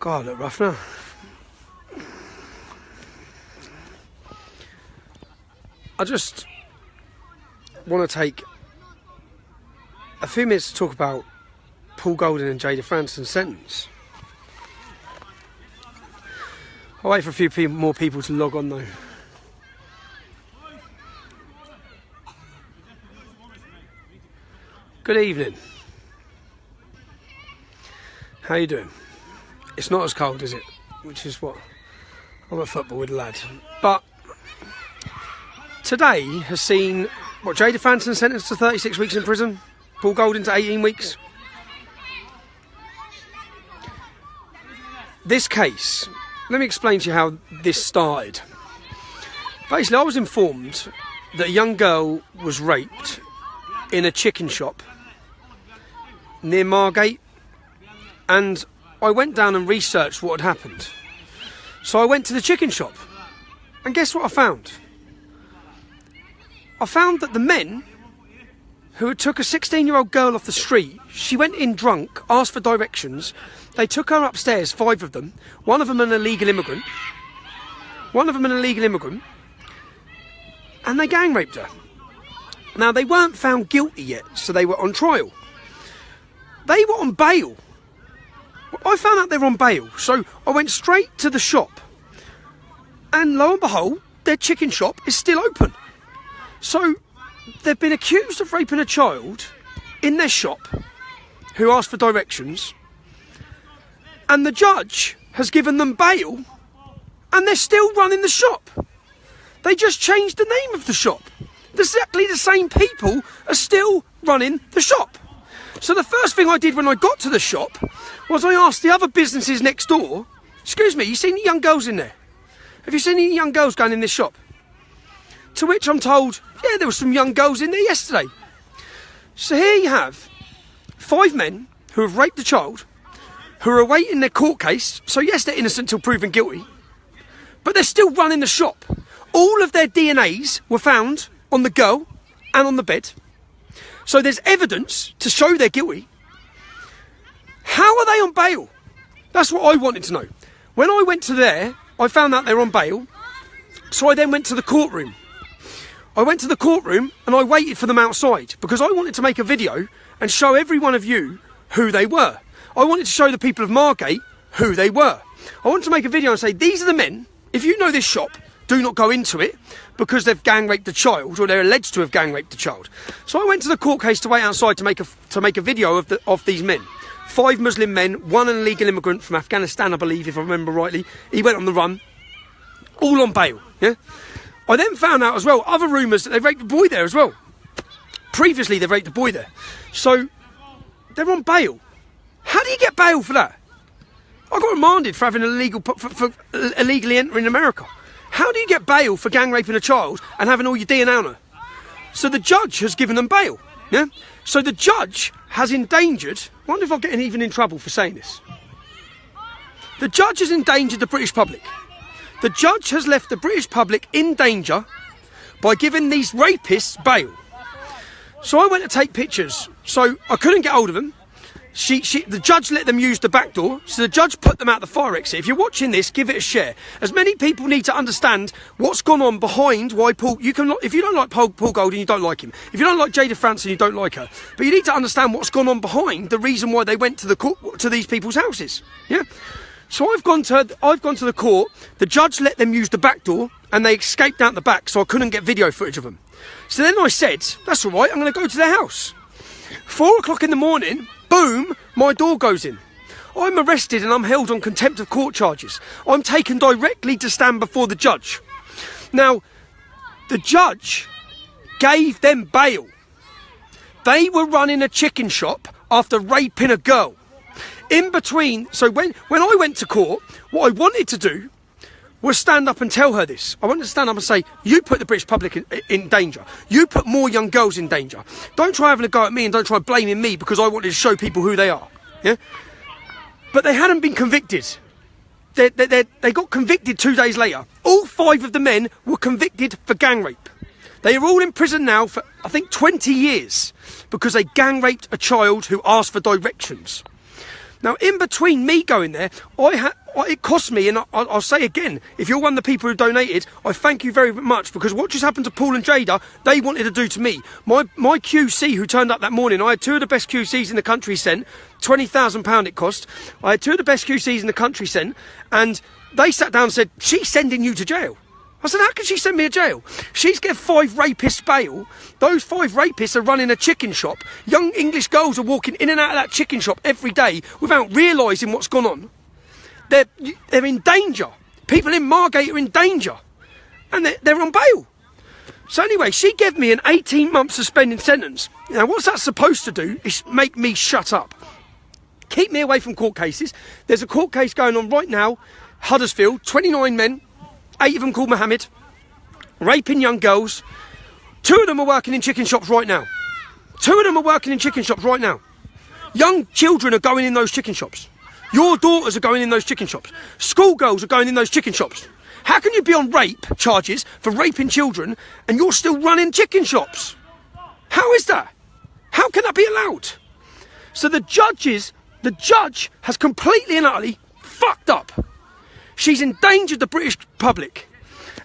God, I look rough now. I just want to take a few minutes to talk about Paul Golding and Jayda Fransen's sentence. I'll wait for a few more people to log on though. Good evening. How you doing? It's not as cold, is it? Which is what I'm at football with the lad. But today has seen Jayda Fransen sentenced to 36 weeks in prison, Paul Golding to 18 weeks. This case, let me explain to you how this started. Basically, I was informed that a young girl was raped in a chicken shop near Margate, and I went down and researched what had happened. So I went to the chicken shop, and guess what I found? I found that the men who took a 16-year-old girl off the street, she went in drunk, asked for directions, they took her upstairs, 5 of them, one of them an illegal immigrant, and they gang raped her. Now, they weren't found guilty yet, so they were on trial. They were on bail. I found out they were on bail, so I went straight to the shop, and lo and behold, their chicken shop is still open. So they've been accused of raping a child in their shop who asked for directions, and the judge has given them bail, and they're still running the shop. They just changed the name of the shop. Exactly the same people are still running the shop. So the first thing I did when I got to the shop was I asked the other businesses next door, excuse me, you seen any young girls in there? Have you seen any young girls going in this shop? To which I'm told, yeah, there were some young girls in there yesterday. So here you have 5 men who have raped a child, who are awaiting their court case. So yes, they're innocent till proven guilty, but they're still running the shop. All of their DNAs were found on the girl and on the bed. So there's evidence to show they're guilty. How are they on bail? That's what I wanted to know. When I went to there, I found out they were on bail. So I then went to the courtroom. I went to the courtroom and I waited for them outside because I wanted to make a video and show every one of you who they were. I wanted to show the people of Margate who they were. I wanted to make a video and say, these are the men. If you know this shop, do not go into it because they've gang raped a child, or they're alleged to have gang raped a child. So I went to the court case to wait outside to make a video of these men. 5 Muslim men, 1 an illegal immigrant from Afghanistan, I believe, if I remember rightly. He went on the run, all on bail. Yeah. I then found out as well other rumours that they raped a boy there as well. Previously, they raped a boy there. So they're on bail. How do you get bail for that? I got remanded for having for illegally entering America. How do you get bail for gang raping a child and having all your DNA on her? So the judge has given them bail. Yeah. So the judge has endangered. I wonder if I'm getting even in trouble for saying this. The judge has endangered the British public. The judge has left the British public in danger by giving these rapists bail. So I went to take pictures. So I couldn't get hold of them. The judge let them use the back door, so the judge put them out the fire exit. If you're watching this, give it a share. As many people need to understand what's gone on behind why Paul... if you don't like Paul Golding, you don't like him. If you don't like Jayda Fransen, you don't like her. But you need to understand what's gone on behind the reason why they went to these people's houses. Yeah. So I've gone to the court. The judge let them use the back door, and they escaped out the back, so I couldn't get video footage of them. So then I said, that's all right, I'm going to go to their house. 4 o'clock in the morning, boom, my door goes in. I'm arrested and I'm held on contempt of court charges. I'm taken directly to stand before the judge. Now, the judge gave them bail. They were running a chicken shop after raping a girl. In between, so when I went to court, what I wanted to do was stand up and tell her this. I wanted to stand up and say, you put the British public in danger. You put more young girls in danger. Don't try having a go at me and don't try blaming me because I wanted to show people who they are. Yeah? But they hadn't been convicted. They got convicted 2 days later. All 5 of the men were convicted for gang rape. They are all in prison now for, I think, 20 years because they gang raped a child who asked for directions. Now, in between me going there, it cost me, and I'll say again, if you're one of the people who donated, I thank you very much, because what just happened to Paul and Jayda, they wanted to do to me. My QC who turned up that morning, I had two of the best QCs in the country sent, £20,000 it cost. I had two of the best QCs in the country sent, and they sat down and said, she's sending you to jail. I said, how can she send me to jail? She's getting 5 rapists bail. Those 5 rapists are running a chicken shop. Young English girls are walking in and out of that chicken shop every day without realising what's gone on. They're in danger. People in Margate are in danger. And they're on bail. So anyway, she gave me an 18-month suspended sentence. Now, what's that supposed to do is make me shut up. Keep me away from court cases. There's a court case going on right now, Huddersfield, 29 men. 8 of them called Mohammed, raping young girls. 2 of them are working in chicken shops right now. 2 of them are working in chicken shops right now. Young children are going in those chicken shops. Your daughters are going in those chicken shops. Schoolgirls are going in those chicken shops. How can you be on rape charges for raping children and you're still running chicken shops? How is that? How can that be allowed? So the judge has completely and utterly fucked up. She's endangered the British public.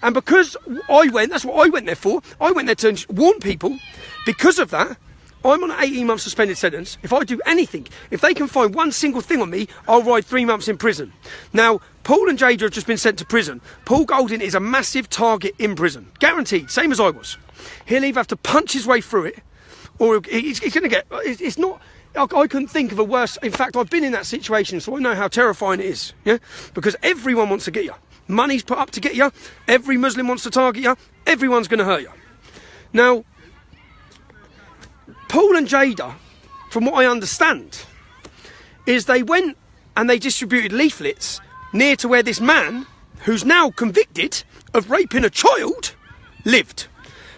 And because that's what I went there for. I went there to warn people. Because of that, I'm on an 18-month suspended sentence. If I do anything, if they can find one single thing on me, I'll ride 3 months in prison. Now, Paul and Jayda have just been sent to prison. Paul Golding is a massive target in prison. Guaranteed, same as I was. He'll either have to punch his way through it, or he's going to get... It's not... I couldn't think of a worse... In fact, I've been in that situation, so I know how terrifying it is. Yeah, because everyone wants to get you. Money's put up to get you. Every Muslim wants to target you. Everyone's going to hurt you. Now, Paul and Jayda, from what I understand, is they went and they distributed leaflets near to where this man, who's now convicted of raping a child, lived,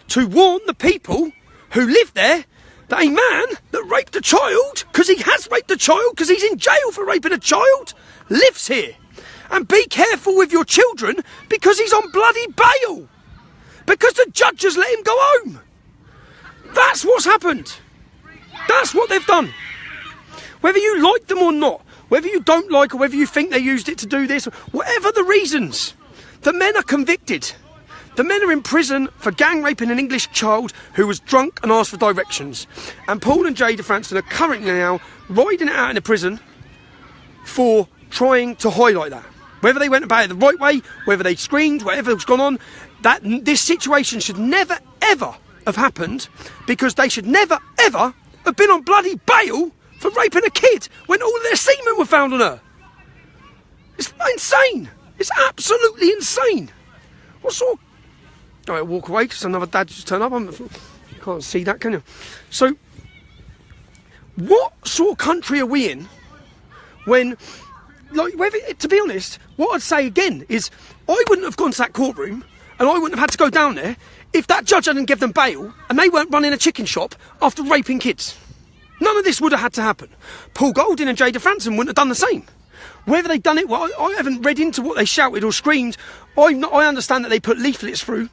to warn the people who live there that a man that raped a child, because he has raped a child, because he's in jail for raping a child, lives here. And be careful with your children, because he's on bloody bail. Because the judge has let him go home. That's what's happened. That's what they've done. Whether you like them or not, whether you don't like or whether you think they used it to do this, whatever the reasons, the men are convicted. The men are in prison for gang raping an English child who was drunk and asked for directions. And Paul and Jayda Fransen are currently now riding it out in the prison for trying to highlight that. Whether they went about it the right way, whether they screamed, whatever's gone on, this situation should never, ever have happened, because they should never, ever have been on bloody bail for raping a kid when all of their semen were found on her. It's insane. It's absolutely insane. What sort of... I walk away because another dad just turned up. You can't see that, can you? So, what sort of country are we in when, like, to be honest, what I'd say again is I wouldn't have gone to that courtroom and I wouldn't have had to go down there if that judge hadn't given them bail and they weren't running a chicken shop after raping kids. None of this would have had to happen. Paul Golding and Jayda Fransen wouldn't have done the same. Whether they'd done it, well, I haven't read into what they shouted or screamed. I understand that they put leaflets through.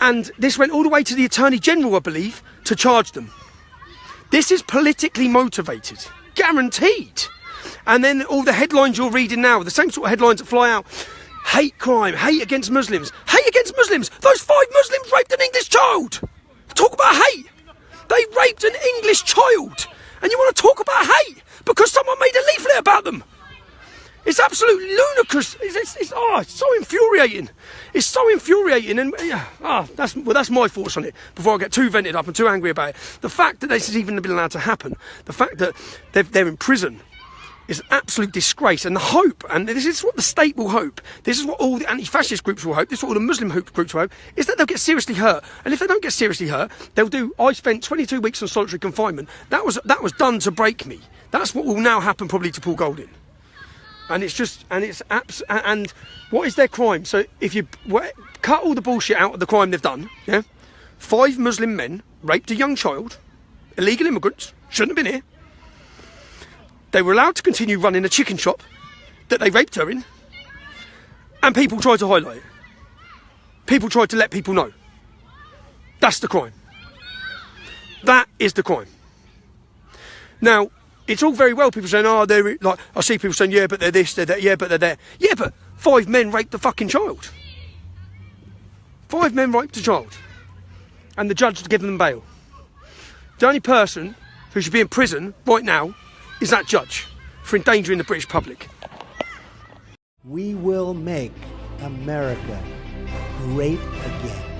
And this went all the way to the Attorney General, I believe, to charge them. This is politically motivated. Guaranteed. And then all the headlines you're reading now, the same sort of headlines that fly out. Hate crime, hate against Muslims. Hate against Muslims! Those 5 Muslims raped an English child! Talk about hate! They raped an English child! And you want to talk about hate because someone made a leaflet about them! It's absolutely ludicrous. It's so infuriating. It's so infuriating, and that's my thoughts on it. Before I get too vented up and too angry about it, the fact that this has even been allowed to happen, the fact that they're in prison, is an absolute disgrace. And the hope, and this is what the state will hope. This is what all the anti-fascist groups will hope. This is what all the Muslim groups will hope. Is that they'll get seriously hurt. And if they don't get seriously hurt, they'll do. I spent 22 weeks on solitary confinement. That was done to break me. That's what will now happen probably to Paul Golding. And and what is their crime? So if you cut all the bullshit out of the crime they've done, yeah, 5 Muslim men raped a young child, illegal immigrants, shouldn't have been here. They were allowed to continue running a chicken shop that they raped her in, and people tried to highlight it. People tried to let people know. That's the crime. That is the crime. Now, It's all very well people saying, oh, they're like, I see people saying, yeah, but they're this, they're that, yeah, but they're that. Yeah, but 5 men raped the fucking child. 5 men raped a child. And the judge has given them bail. The only person who should be in prison right now is that judge for endangering the British public. We will make America great again.